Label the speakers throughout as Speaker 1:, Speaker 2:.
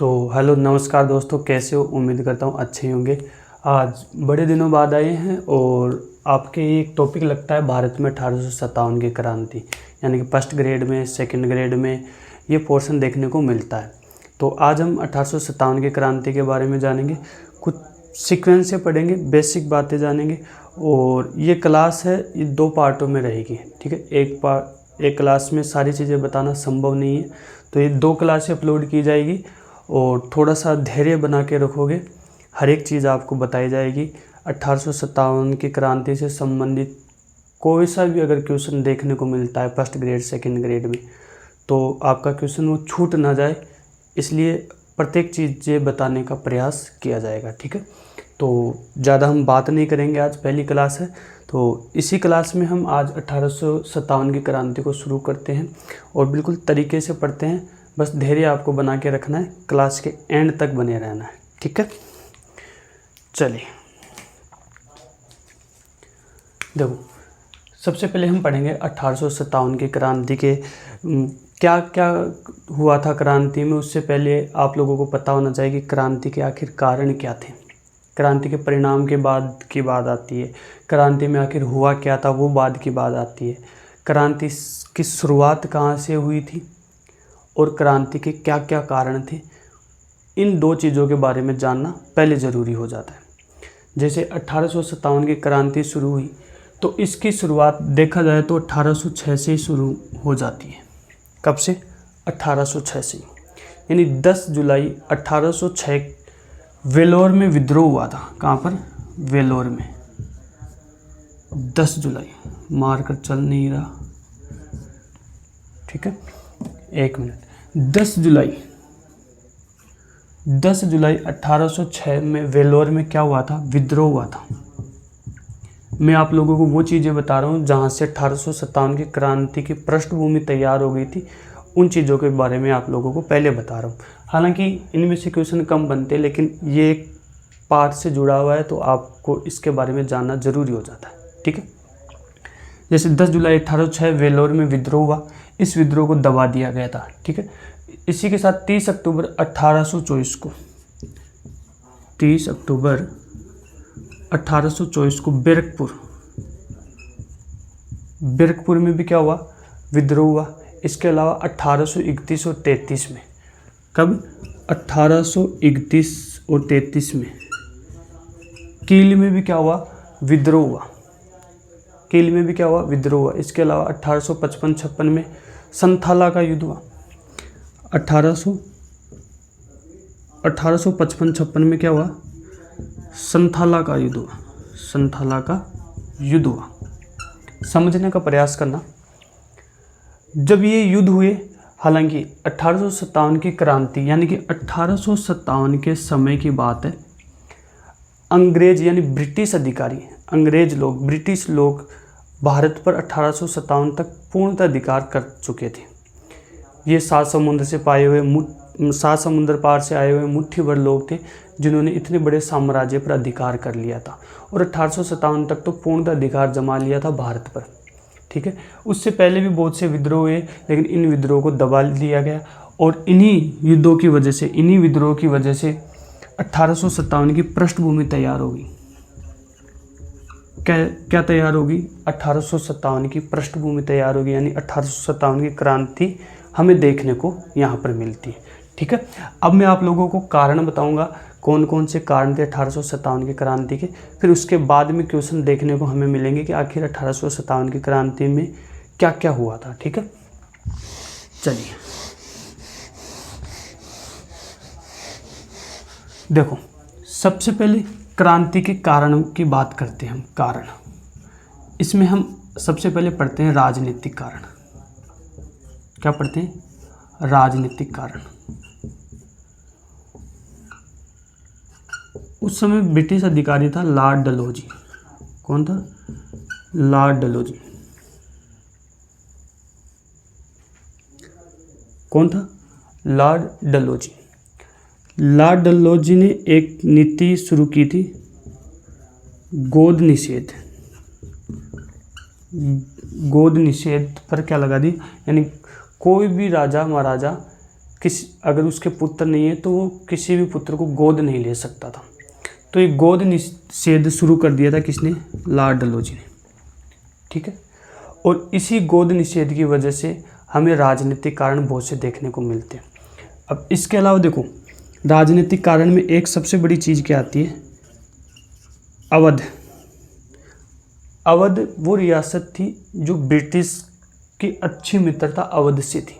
Speaker 1: तो हेलो नमस्कार दोस्तों, कैसे हो? उम्मीद करता हूँ अच्छे ही होंगे। आज बड़े दिनों बाद आए हैं और आपके एक टॉपिक लगता है भारत में 1857 की क्रांति, यानी कि फर्स्ट ग्रेड में सेकंड ग्रेड में ये पोर्शन देखने को मिलता है। तो आज हम 1857 की क्रांति के बारे में जानेंगे, कुछ सीक्वेंस से पढ़ेंगे, बेसिक बातें जानेंगे। और ये क्लास है, ये 2 पार्टों में रहेगी, ठीक है। एक क्लास में सारी चीज़ें बताना संभव नहीं है, तो ये 2 क्लासें अपलोड की जाएगी और थोड़ा सा धैर्य बना के रखोगे, हर एक चीज़ आपको बताई जाएगी। 1857 की क्रांति से संबंधित कोई सा भी अगर क्वेश्चन देखने को मिलता है फर्स्ट ग्रेड सेकंड ग्रेड में, तो आपका क्वेश्चन वो छूट ना जाए, इसलिए प्रत्येक चीज़ें बताने का प्रयास किया जाएगा, ठीक है। तो ज़्यादा हम बात नहीं करेंगे, आज पहली क्लास है, तो इसी क्लास में हम आज 1857 की क्रांति को शुरू करते हैं और बिल्कुल तरीके से पढ़ते हैं। बस धैर्य आपको बना के रखना है, क्लास के एंड तक बने रहना है, ठीक है। चलिए देखो, सबसे पहले हम पढ़ेंगे 1857 की क्रांति के क्या क्या हुआ था क्रांति में। उससे पहले आप लोगों को पता होना चाहिए कि क्रांति के आखिर कारण क्या थे। क्रांति के परिणाम के बाद की बात आती है, क्रांति में आखिर हुआ क्या था वो बाद की बात आती है, क्रांति की शुरुआत कहाँ से हुई थी और क्रांति के क्या क्या कारण थे। इन 2 चीज़ों के बारे में जानना पहले ज़रूरी हो जाता है। जैसे 1857 की क्रांति शुरू हुई तो इसकी शुरुआत देखा जाए तो 1806 से ही शुरू हो जाती है। कब से? 1806 से, यानी 10 जुलाई 1806 वेलोर में विद्रोह हुआ था। कहाँ पर? वेलोर में। 10 जुलाई, मार कर चल नहीं रहा, ठीक है, 1 मिनट। 10 जुलाई 1806 में वेलोर में क्या हुआ था? विद्रोह हुआ था। मैं आप लोगों को वो चीज़ें बता रहा हूँ जहाँ से 1857 की क्रांति की पृष्ठभूमि तैयार हो गई थी, उन चीज़ों के बारे में आप लोगों को पहले बता रहा हूँ। हालांकि इनमें से क्वेश्चन कम बनते हैं, लेकिन ये एक पार्ट से जुड़ा हुआ है तो आपको इसके बारे में जानना ज़रूरी हो जाता है, ठीक है। जैसे 10 जुलाई 1806 वेलोर में विद्रोह हुआ, इस विद्रोह को दबा दिया गया था, ठीक है। इसी के साथ 30 अक्टूबर 1824 को बैरकपुर में भी क्या हुआ? विद्रोह हुआ। इसके अलावा 1831 और 33 में, कब? 1831 और 33 में कील में भी क्या हुआ? विद्रोह हुआ। इसके अलावा 1855-56 में संथाला का युद्ध हुआ। 1855-56 में क्या हुआ? संथाला का युद्ध हुआ। समझने का प्रयास करना। जब ये युद्ध हुए, हालांकि 1857 की क्रांति यानी कि 1857 के समय की बात है, अंग्रेज यानी ब्रिटिश अधिकारी, ब्रिटिश लोग भारत पर 1857 तक पूर्णतः अधिकार कर चुके थे। ये 7 समुंदर पार से आए हुए मुट्ठी भर लोग थे जिन्होंने इतने बड़े साम्राज्य पर अधिकार कर लिया था और 1857 तक तो पूर्णतः अधिकार जमा लिया था भारत पर, ठीक है। उससे पहले भी बहुत से विद्रोह हुए, लेकिन इन विद्रोह को दबा दिया गया और इन्हीं विद्रोह की वजह से 1857 की पृष्ठभूमि तैयार होगी। क्या तैयार होगी? 1857 की पृष्ठभूमि तैयार होगी, यानी 1857 की क्रांति हमें देखने को यहाँ पर मिलती है, ठीक है। अब मैं आप लोगों को कारण बताऊंगा, कौन कौन से कारण थे 1857 की क्रांति के। फिर उसके बाद में क्वेश्चन देखने को हमें मिलेंगे कि आखिर 1857 की क्रांति में क्या क्या हुआ था, ठीक है। चलिए देखो, सबसे पहले क्रांति के कारण की बात करते हैं हम। कारण, इसमें हम सबसे पहले पढ़ते हैं राजनीतिक कारण। क्या पढ़ते हैं? राजनीतिक कारण। उस समय ब्रिटिश अधिकारी था लॉर्ड डलहौजी। कौन था? लॉर्ड डलहौजी। कौन था? लॉर्ड डलहौजी। लॉर्ड डलहौजी ने एक नीति शुरू की थी, गोद निषेध पर क्या लगा दी, यानी कोई भी राजा महाराजा अगर उसके पुत्र नहीं है तो वो किसी भी पुत्र को गोद नहीं ले सकता था। तो ये गोद निषेध शुरू कर दिया था किसने? लॉर्ड डलहौजी ने। ठीक है, और इसी गोद निषेध की वजह से हमें राजनीतिक कारण बहुत से देखने को मिलते हैं। अब इसके अलावा देखो, राजनीतिक कारण में एक सबसे बड़ी चीज़ क्या आती है? अवध। अवध वो रियासत थी जो ब्रिटिश की अच्छी मित्रता अवध से थी,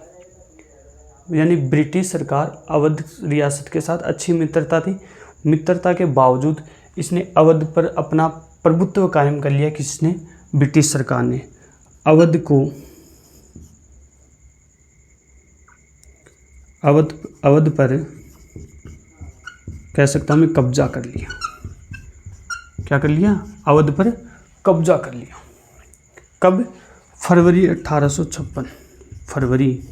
Speaker 1: यानी ब्रिटिश सरकार अवध रियासत के साथ अच्छी मित्रता थी। मित्रता के बावजूद इसने अवध पर अपना प्रभुत्व कायम कर लिया। किसने? ब्रिटिश सरकार ने अवध पर कह सकता हूँ मैं कब्जा कर लिया। क्या कर लिया? अवध पर कब्जा कर लिया। कब? फरवरी 1856। फरवरी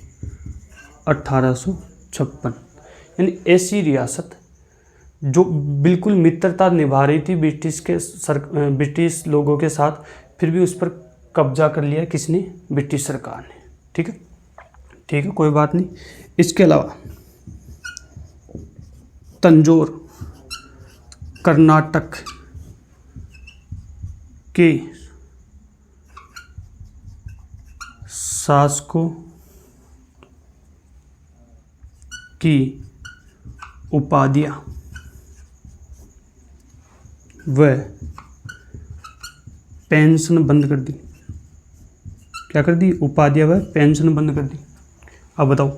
Speaker 1: 1856। यानी ऐसी रियासत जो बिल्कुल मित्रता निभा रही थी ब्रिटिश लोगों के साथ, फिर भी उस पर कब्जा कर लिया किसने? ब्रिटिश सरकार ने। ठीक है, ठीक है, कोई बात नहीं। इसके अलावा तंजौर कर्नाटक के शासकों की उपाधियां व पेंशन बंद कर दी। क्या कर दी? उपाधियां व पेंशन बंद कर दी। अब बताओ,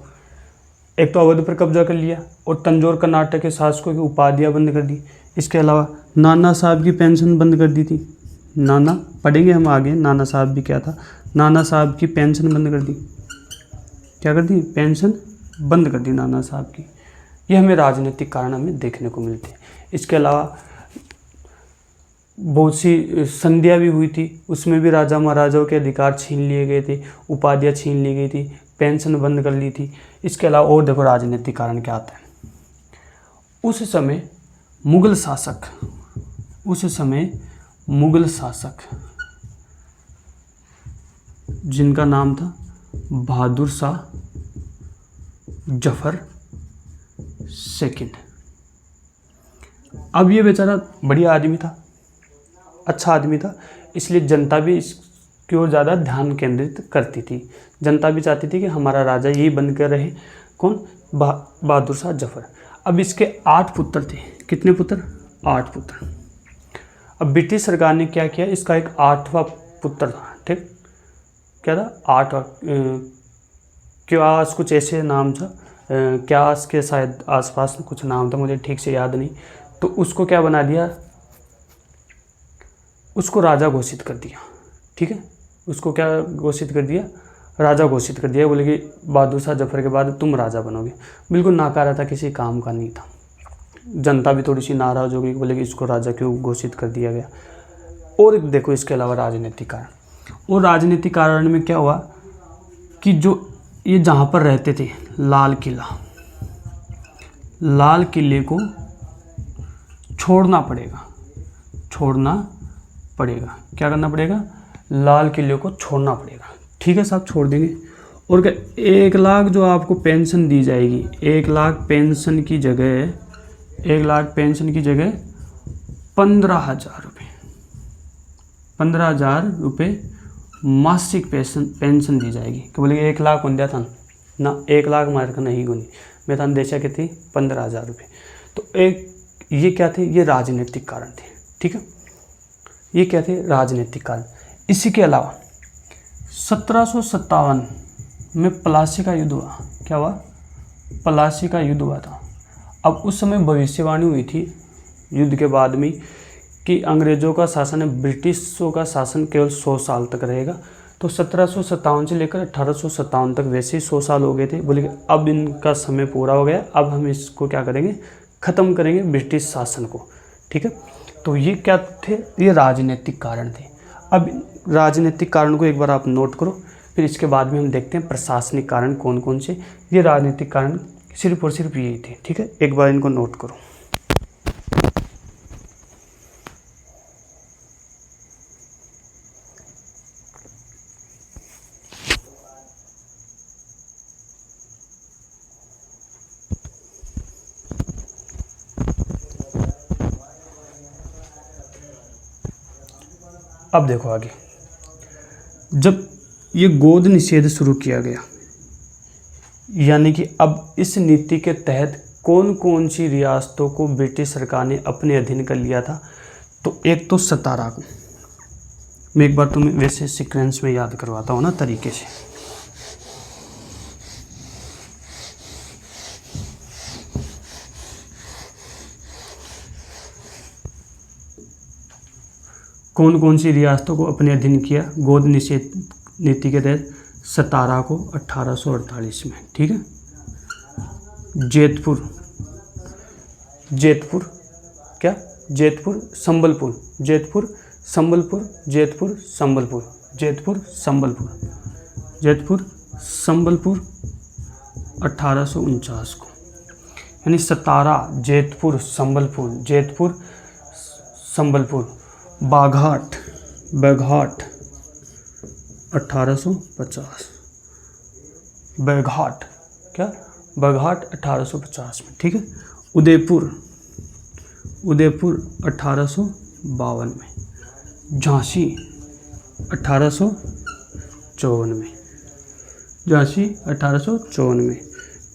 Speaker 1: एक तो अवध पर कब्जा कर लिया और तंजौर कर्नाटक के शासकों की उपाधियां बंद कर दी। इसके अलावा नाना साहब की पेंशन बंद कर दी थी। नाना पढ़ेंगे हम आगे, नाना साहब भी क्या था। नाना साहब की पेंशन बंद कर दी। क्या कर दी? पेंशन बंद कर दी नाना साहब की। ये हमें राजनीतिक कारण हमें देखने को मिलते हैं। इसके अलावा बहुत सी संधियाँ भी हुई थी, उसमें भी राजा महाराजाओं के अधिकार छीन लिए गए थे, उपाधियाँ छीन ली गई थी, पेंशन बंद कर ली थी। इसके अलावा और देखो राजनीतिक कारण क्या आता है। उस समय मुगल शासक जिनका नाम था बहादुर शाह जफर सेकंड। अब ये बेचारा बढ़िया आदमी था, अच्छा आदमी था, इसलिए जनता भी इसकी ओर ज़्यादा ध्यान केंद्रित करती थी। जनता भी चाहती थी कि हमारा राजा यही बन कर रहे। कौन? बहादुर शाह जफर। अब इसके 8 पुत्र थे। कितने पुत्र? 8 पुत्र। अब ब्रिटिश सरकार ने क्या किया? इसका एक 8वां पुत्र था। ठीक, क्या था? 8वां क्यास कुछ ऐसे नाम था, क्यास के शायद आसपास कुछ नाम था, मुझे ठीक से याद नहीं। तो उसको क्या बना दिया? उसको राजा घोषित कर दिया। ठीक है, उसको क्या घोषित कर दिया? राजा घोषित कर दिया। बोले कि बहादुर शाह जफर के बाद तुम राजा बनोगे। बिल्कुल नकारा था, किसी काम का नहीं था। जनता भी थोड़ी सी नाराज हो गई, बोले कि इसको राजा क्यों घोषित कर दिया गया। और देखो इसके अलावा राजनीतिक कारण, और राजनीतिक कारण में क्या हुआ कि जो ये जहाँ पर रहते थे लाल किले को छोड़ना पड़ेगा। क्या करना पड़ेगा? लाल किले को छोड़ना पड़ेगा। ठीक है साहब, छोड़ देंगे। और क्या 1 लाख जो आपको पेंशन दी जाएगी, 1 लाख पेंशन की जगह 15,000 रुपये, 15,000 रुपये मासिक पेंशन दी जाएगी। क्या बोलेंगे? 1 लाख कौन दिया था ना, 1 लाख मार कर नहीं गुनी, मैं था देशा के थी 15,000 रुपये। तो ये क्या थे? ये राजनीतिक कारण थे। ठीक है, ये क्या थे? राजनीतिक कारण। इसी के अलावा 1757 में प्लासी का युद्ध हुआ। क्या हुआ? प्लासी का युद्ध हुआ था। अब उस समय भविष्यवाणी हुई थी युद्ध के बाद में कि अंग्रेज़ों का शासन, ब्रिटिशों का शासन केवल 100 साल तक रहेगा। तो 1757 से लेकर 1857 तक वैसे ही 100 साल हो गए थे। बोले कि अब इनका समय पूरा हो गया, अब हम इसको क्या करेंगे? ख़त्म करेंगे ब्रिटिश शासन को। ठीक है, तो ये क्या थे? ये राजनीतिक कारण थे। अब राजनीतिक कारण को एक बार आप नोट करो, फिर इसके बाद में हम देखते हैं प्रशासनिक कारण कौन कौन से। ये राजनीतिक कारण सिर्फ और सिर्फ यही थे। ठीक है, एक बार इनको नोट करो। अब देखो आगे, जब ये गोद निषेध शुरू किया गया, यानी कि अब इस नीति के तहत कौन कौन सी रियासतों को ब्रिटिश सरकार ने अपने अधीन कर लिया था। तो एक तो 17 को, मैं एक बार तुम्हें वैसे सीक्वेंस में याद करवाता हूँ ना तरीके से। कौन कौन सी रियासतों को अपने अधीन किया गोद निषेध नीति के तहत, 17 को 1848 में, ठीक है। जेतपुर क्या, जेतपुर संबलपुर, जेतपुर संबलपुर, जेतपुर संबलपुर, जेतपुर संबलपुर, जेतपुर संबलपुर 1849 को, यानी 17 जेतपुर संबलपुर, जेतपुर संबलपुर। बाघाट 1850, बाघाट 1850 में, ठीक है। उदयपुर 1852 में, झांसी 1854 में, झांसी 1854 में,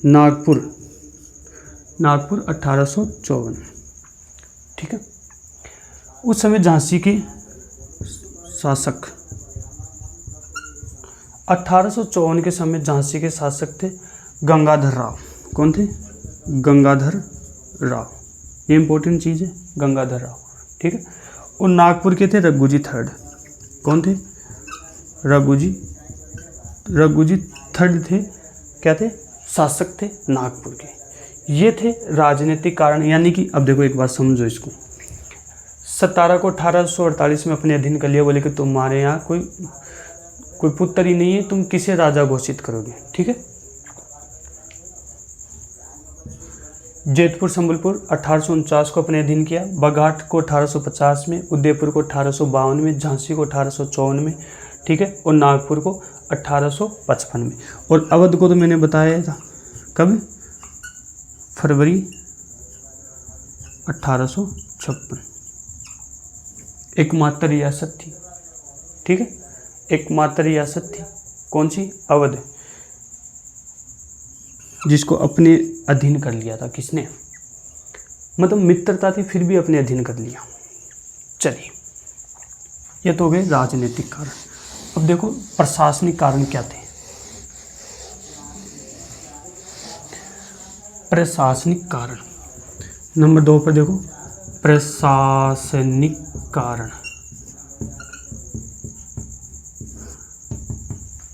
Speaker 1: नागपुर 1854 में, ठीक है। उस समय झांसी के शासक 1854 के समय झांसी के शासक थे गंगाधर राव। कौन थे? गंगाधर राव, ये इंपॉर्टेंट चीज़ है, गंगाधर राव, ठीक है। और नागपुर के थे रघुजी थर्ड। कौन थे? रघुजी थर्ड थे, क्या थे? शासक थे नागपुर के। ये थे राजनीतिक कारण, यानी कि अब देखो एक बात समझो इसको। 17 को 1848 में अपने अधीन कर लिया, बोले कि तुम्हारे यहाँ कोई पुत्र ही नहीं है, तुम किसे राजा घोषित करोगे, ठीक है। जेतपुर संबलपुर 1849 को अपने अधीन किया, बाघाट को 1850 में, उदयपुर को 1852 में, झांसी को 1854 में, ठीक है, और नागपुर को 1855 में। और अवध को तो मैंने बताया था कब? फरवरी 1856। एकमात्र रियासत थी, ठीक है, एकमात्र रियासत थी। कौन सी? अवध, जिसको अपने अधीन कर लिया था। किसने? मतलब मित्रता थी फिर भी अपने अधीन कर लिया। चलिए, ये तो हो गए राजनीतिक कारण। अब देखो प्रशासनिक कारण क्या थे। प्रशासनिक कारण नंबर 2 पर देखो, प्रशासनिक कारण।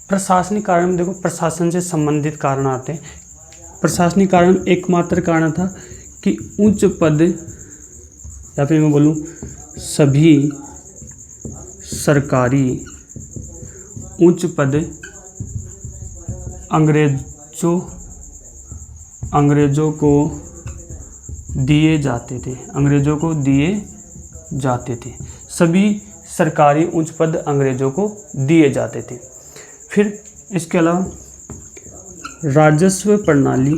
Speaker 1: प्रशासनिक कारण में देखो प्रशासन से संबंधित कारण आते हैं। प्रशासनिक कारण एकमात्र कारण था कि उच्च पद, या फिर मैं बोलूँ सभी सरकारी उच्च पद अंग्रेजों को दिए जाते थे। अंग्रेजों को दिए जाते थे, सभी सरकारी उच्च पद अंग्रेजों को दिए जाते थे। फिर इसके अलावा राजस्व प्रणाली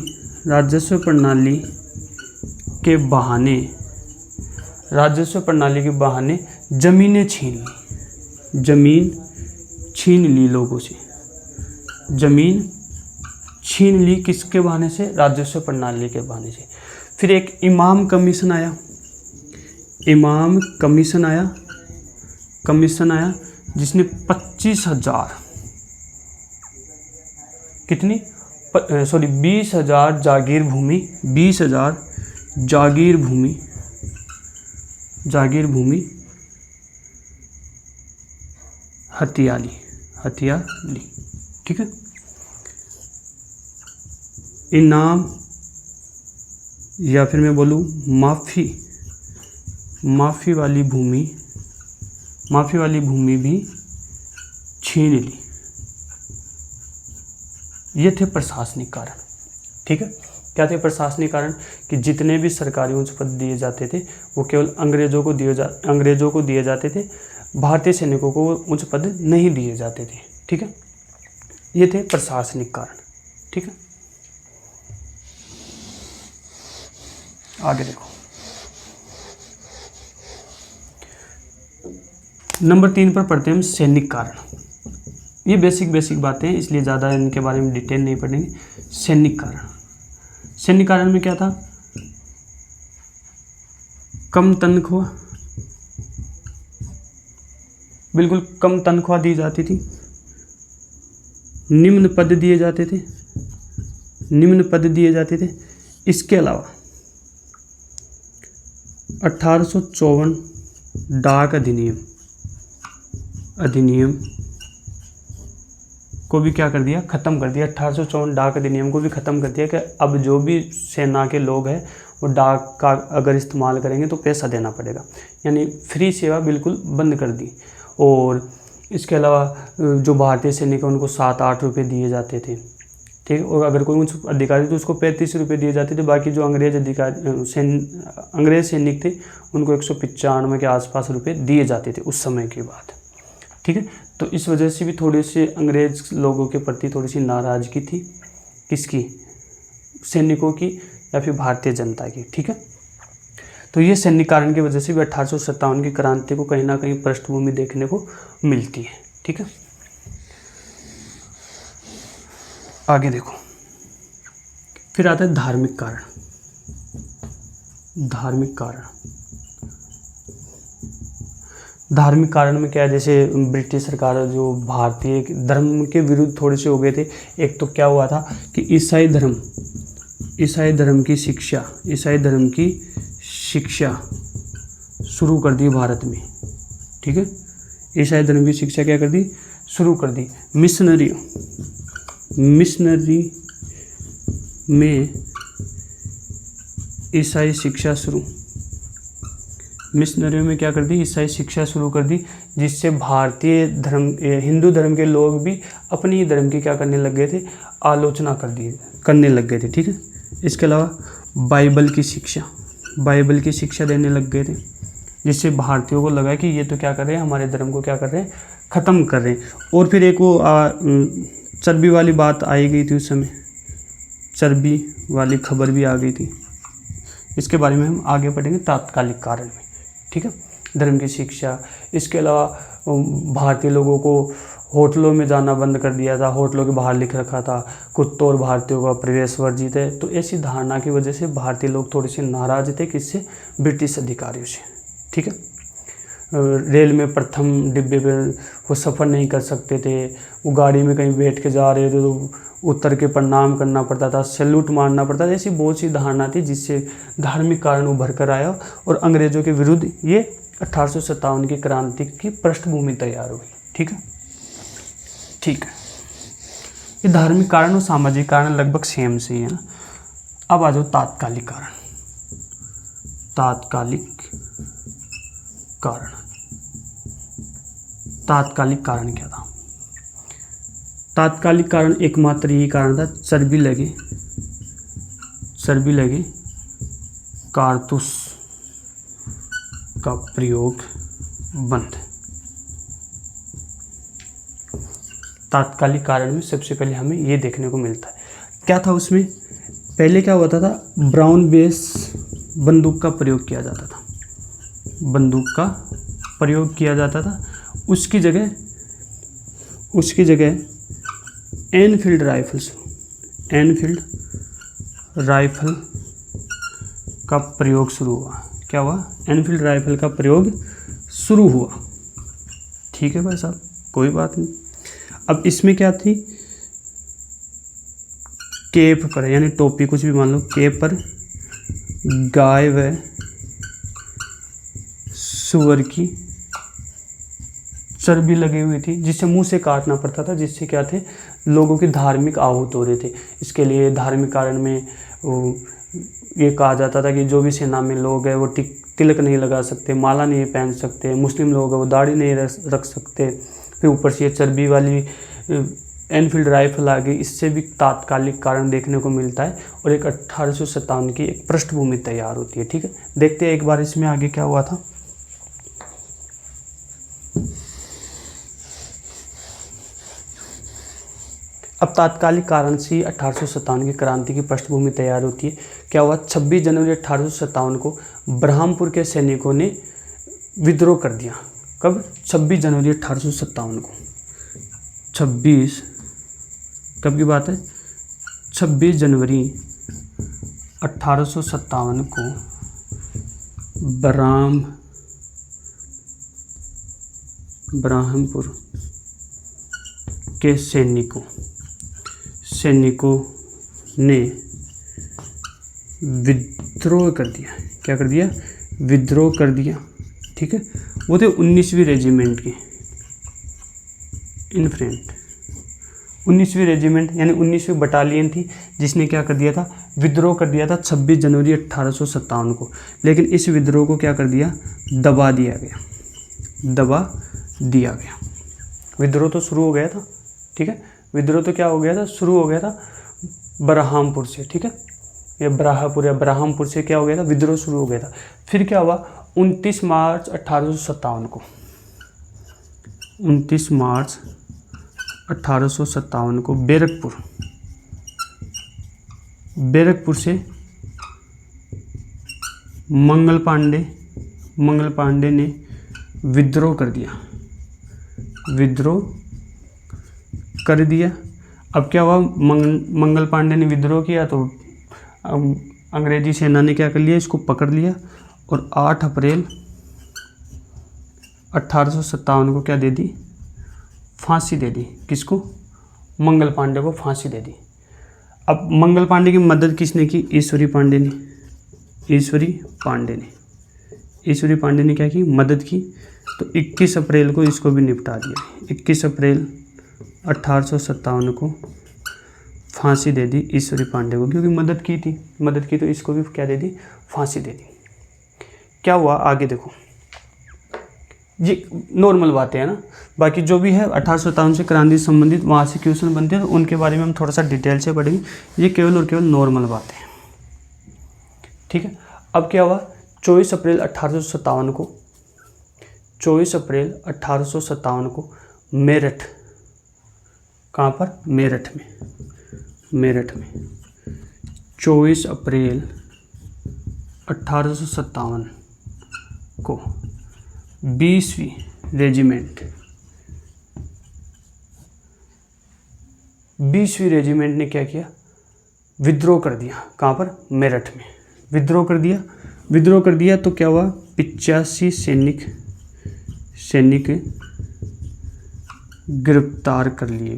Speaker 1: के बहाने जमीन छीन ली लोगों से। जमीन छीन ली किसके बहाने से? राजस्व प्रणाली के बहाने से। फिर एक इमाम कमीशन आया जिसने 25,000 20,000 जागीर भूमि हथिया ली, ठीक है। इनाम, या फिर मैं बोलूँ माफ़ी वाली भूमि भी छीन ली। ये थे प्रशासनिक कारण, ठीक है। क्या थे प्रशासनिक कारण? कि जितने भी सरकारी उच्च पद दिए जाते थे वो केवल अंग्रेजों को दिए जाते थे, भारतीय सैनिकों को उच्च पद नहीं दिए जाते थे, ठीक है। ये थे प्रशासनिक कारण, ठीक है। आगे देखो, नंबर 3 पर पढ़ते हैं हम सैनिक कारण। ये बेसिक बातें हैं, इसलिए ज़्यादा इनके बारे में डिटेल नहीं पढ़ेंगे। सैनिक कारण में क्या था? कम तनख्वाह, बिल्कुल कम तनख्वाह दी जाती थी, निम्न पद दिए जाते थे। इसके अलावा 1854 डाक अधिनियम को भी क्या कर दिया? ख़त्म कर दिया। 1854 डाक अधिनियम को भी ख़त्म कर दिया कि अब जो भी सेना के लोग हैं वो डाक का अगर इस्तेमाल करेंगे तो पैसा देना पड़ेगा, यानी फ्री सेवा बिल्कुल बंद कर दी। और इसके अलावा जो भारतीय सैनिक हैं उनको 7-8 रुपये दिए जाते थे, ठीक है। और अगर कोई उच्च अधिकारी तो उसको 35 रुपये दिए जाते थे। बाकी जो अंग्रेज सैनिक थे उनको 195 के आसपास रुपये दिए जाते थे उस समय की बात, ठीक है। तो इस वजह से भी थोड़ी सी अंग्रेज लोगों के प्रति थोड़ी सी नाराज़गी थी, किसकी? सैनिकों की या फिर भारतीय जनता की, ठीक है। तो ये सैनिक कारण की वजह से भी 1857 की क्रांति को कहीं ना कहीं पृष्ठभूमि देखने को मिलती है, ठीक है। आगे देखो, फिर आता है धार्मिक कारण। धार्मिक कारण में क्या है? जैसे ब्रिटिश सरकार जो भारतीय धर्म के विरुद्ध थोड़े से हो गए थे। एक तो क्या हुआ था कि ईसाई धर्म की शिक्षा शुरू कर दी भारत में, ठीक है। ईसाई धर्म की शिक्षा क्या कर दी? शुरू कर दी। मिशनरी में ईसाई शिक्षा शुरू, मिशनरियों में क्या कर दी? ईसाई शिक्षा शुरू कर दी, जिससे भारतीय धर्म हिंदू धर्म के लोग भी अपनी ही धर्म की क्या करने लग गए थे? आलोचना करने लग गए थे, ठीक है। इसके अलावा बाइबल की शिक्षा देने लग गए थे, जिससे भारतीयों को लगा कि ये तो क्या कर रहे हैं? हमारे धर्म को क्या कर रहे हैं? ख़त्म कर रहे हैं। और फिर एक वो चर्बी वाली बात आई गई थी उस समय, चर्बी वाली खबर भी आ गई थी। इसके बारे में हम आगे पढ़ेंगे तात्कालिक कारण में, ठीक है। धर्म की शिक्षा, इसके अलावा भारतीय लोगों को होटलों में जाना बंद कर दिया था, होटलों के बाहर लिख रखा था कुत्तों और भारतीयों का प्रवेश वर्जित है। तो ऐसी धारणा की वजह से भारतीय लोग थोड़े से नाराज थे, किससे? ब्रिटिश अधिकारियों से, ठीक है। रेल में प्रथम डिब्बे पर वो सफ़र नहीं कर सकते थे, वो गाड़ी में कहीं बैठ के जा रहे थे तो उतर के प्रणाम करना पड़ता था, सैल्यूट मारना पड़ता था। ऐसी बहुत सी धारणा थी जिससे धार्मिक कारण उभर कर आया और अंग्रेज़ों के विरुद्ध ये 1857 की क्रांति की पृष्ठभूमि तैयार हुई, ठीक है। ये धार्मिक कारण और सामाजिक कारण लगभग सेम से ही है ना। अब आ जाओ तात्कालिक कारण। तात्कालिक कारण क्या था? तात्कालिक कारण एकमात्र यही कारण था, चर्बी लगे कारतूस का प्रयोग बंद। तात्कालिक कारण में सबसे पहले हमें ये देखने को मिलता है, क्या था उसमें? पहले क्या होता था? ब्राउन बेस बंदूक का प्रयोग किया जाता था। उसकी जगह एनफील्ड राइफल का प्रयोग शुरू हुआ। क्या हुआ? एनफील्ड राइफल का प्रयोग शुरू हुआ, ठीक है भाई साहब, कोई बात नहीं। अब इसमें क्या थी? केप पर, यानी टोपी कुछ भी मान लो, केप पर गाय व सुअर की चर्बी लगी हुई थी, जिससे मुंह से काटना पड़ता था, जिससे क्या थे? लोगों की धार्मिक आहूत हो रहे थे। इसके लिए धार्मिक कारण में ये कहा जाता था कि जो भी सेना में लोग हैं वो तिलक नहीं लगा सकते, माला नहीं पहन सकते, मुस्लिम लोग हैं वो दाढ़ी नहीं रख सकते। फिर ऊपर से ये चर्बी वाली एनफील्ड राइफल आ गई, इससे भी तात्कालिक कारण देखने को मिलता है और एक 1857 की एक पृष्ठभूमि तैयार होती है, ठीक है। देखते हैं एक बार इसमें आगे क्या हुआ था। अब तात्कालिक कारण से 1857 की क्रांति की पृष्ठभूमि तैयार होती है। क्या हुआ? 26 जनवरी 1857 को ब्रह्मपुर के सैनिकों ने विद्रोह कर दिया। कब? 26 जनवरी 1857 को। 26 कब की बात है? 26 जनवरी 1857 को ब्राह्मपुर के सैनिकों ने विद्रोह कर दिया। क्या कर दिया? विद्रोह कर दिया। ठीक है, वो थे 19वीं रेजिमेंट के इनफ्रेंट। 19वीं रेजिमेंट यानी 19वीं बटालियन थी जिसने क्या कर दिया था? विद्रोह कर दिया था 26 जनवरी 1857 को। लेकिन इस विद्रोह को क्या कर दिया? दबा दिया गया। विद्रोह तो शुरू हो गया था। ठीक है, विद्रोह तो क्या हो गया था? शुरू हो गया था बरहामपुर से। ठीक है, ये बराहपुर या बरहामपुर से क्या हो गया था? विद्रोह शुरू हो गया था। फिर क्या हुआ? 29 मार्च 1857 को 29 मार्च 1857 को बैरकपुर से मंगल पांडे ने विद्रोह कर दिया। अब क्या हुआ? मंगल पांडे ने विद्रोह किया तो अंग्रेजी सेना ने क्या कर लिया? इसको पकड़ लिया और 8 अप्रैल 1857 को क्या दे दी? फांसी दे दी। किसको? मंगल पांडे को फांसी दे दी। अब मंगल पांडे की मदद किसने की? ईश्वरी पांडे ने क्या की? मदद की। तो 21 अप्रैल को इसको भी निपटा दिया। 21 अप्रैल 1857 को फांसी दे दी ईश्वरी पांडे को, क्योंकि मदद की तो इसको भी क्या दे दी? फांसी दे दी। क्या हुआ आगे देखो, ये नॉर्मल बातें हैं ना। बाकी जो भी है 1857 से क्रांति संबंधित वहाँ से क्वेश्चन बनते हैं तो उनके बारे में हम थोड़ा सा डिटेल से पढ़ेंगे। ये केवल और केवल नॉर्मल बातें हैं। ठीक है, अब क्या हुआ? 24 अप्रैल 1857 को मेरठ, कहाँ पर? मेरठ में 24 अप्रैल 1857 को 20वीं रेजिमेंट ने क्या किया? विद्रोह कर दिया। कहाँ पर? मेरठ में विद्रोह कर दिया। तो क्या हुआ? 85 सैनिक गिरफ्तार कर लिए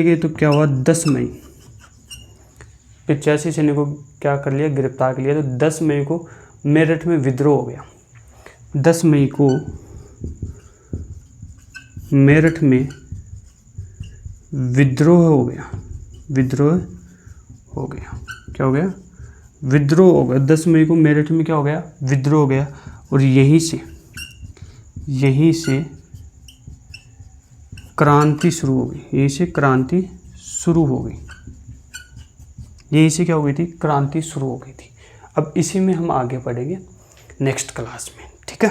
Speaker 1: गए। तो क्या हुआ? 10 मई 85 सैनिकों को क्या कर लिया? गिरफ्तार कर लिया। तो 10 मई को मेरठ में विद्रोह हो गया। 10 मई को मेरठ में विद्रोह हो गया। क्या हो गया? विद्रोह हो गया। 10 मई को मेरठ में क्या हो गया? विद्रोह हो गया। और यहीं से क्रांति शुरू हो गई। यहीं से क्या हो गई थी? क्रांति शुरू हो गई थी। अब इसी में हम आगे बढ़ेंगे नेक्स्ट क्लास में। ठीक है,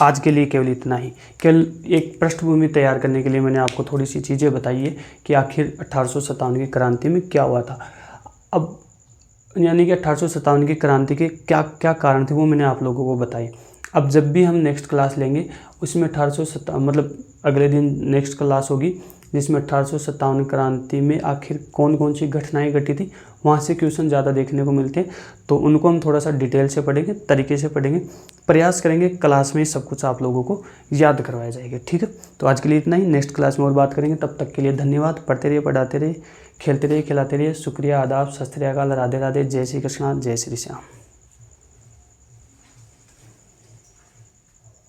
Speaker 1: आज के लिए केवल इतना ही। केवल एक पृष्ठभूमि तैयार करने के लिए मैंने आपको थोड़ी सी चीज़ें बताई है कि आखिर 1857 की क्रांति में क्या हुआ था। अब यानी कि 1857 की क्रांति के क्या क्या कारण थे वो मैंने आप लोगों को बताई। अब जब भी हम नेक्स्ट क्लास लेंगे उसमें 1857 मतलब अगले दिन नेक्स्ट क्लास होगी जिसमें 1857 क्रांति में आखिर कौन कौन सी घटनाएं घटी थी, वहाँ से क्वेश्चन ज़्यादा देखने को मिलते हैं। तो उनको हम थोड़ा सा डिटेल से पढ़ेंगे, तरीके से पढ़ेंगे, प्रयास करेंगे क्लास में सब कुछ आप लोगों को याद करवाया जाएगा। ठीक है, तो आज के लिए इतना ही। नेक्स्ट क्लास में और बात करेंगे। तब तक के लिए धन्यवाद। पढ़ते रहिए, पढ़ाते रहिए, खेलते रहिए, खिलाते रहिए। शुक्रिया, आदाब, सत श्री अकाल, राधे राधे, जय श्री कृष्णा, जय श्री श्याम।